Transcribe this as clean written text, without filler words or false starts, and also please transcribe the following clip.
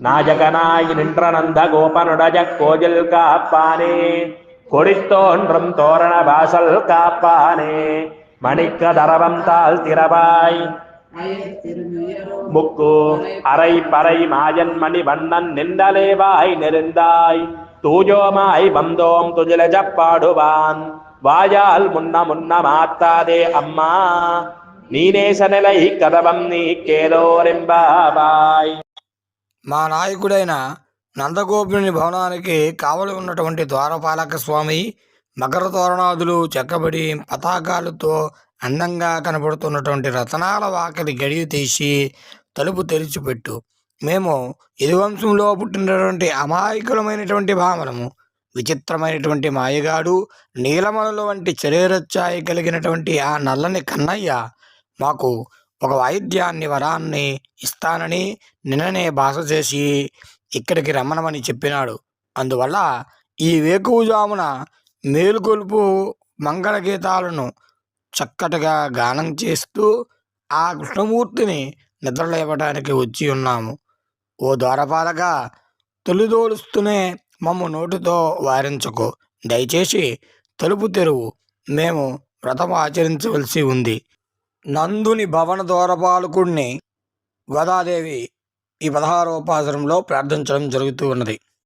நாஜகனாய் நின்ற நந்த கோபனுடஜ கோஜில் காப்பானே கொடித்தோன்றும் தோரண வாசல் காப்பானே மணிக்க தரவம் தாள் திறவாய் முக்கு அரை பறை மாயன் மணி வண்ணன் நின்றலேவாய் நெருந்தாய் தூஜோமாய் வந்தோம் துஜிலஜ பாடுவான் வாயால் முன்ன முன்ன மாத்தாதே అమ్మా నీనేసనెలై కదవం నీకేదోరింబాబాయ్. మా నాయకుడైన నందగోపుని భవనానికి కావలి ఉన్నటువంటి ద్వారపాలక స్వామి మకర తోరణాదులు చెక్కబడి పతాకాలతో అందంగా కనబడుతున్నటువంటి రతనాల వాకిలి గడియ తీసి తలుపు తెరిచిపెట్టు. మేము యదువంశంలో పుట్టినటువంటి అమాయకులమైనటువంటి భామలము. విచిత్రమైనటువంటి మాయగాడు నీలమలల వంటి శరీరఛాయ కలిగినటువంటి ఆ నల్లని కన్నయ్య మాకు ఒక వాయిద్యాన్ని వరాన్ని ఇస్తానని నిన్ననే భాష చేసి ఇక్కడికి రమ్మనమని చెప్పినాడు. అందువల్ల ఈ వేకువజామున మేలుకొలుపు మంగళగీతాలను చక్కటిగా గానం చేస్తూ ఆ కృష్ణమూర్తిని నిద్రలేవడానికి వచ్చి ఉన్నాము. ఓ ద్వారపాలక, తొలిదోలుస్తూనే మమ్ము నోటితో వారించకు. దయచేసి తలుపు తెరువు. మేము వ్రతం ఆచరించవలసి ఉంది. నందుని భవన ద్వారపాలకుడిని గోదాదేవి ఈ 16వ పాసురంలో ప్రార్థించడం జరుగుతూ ఉన్నది.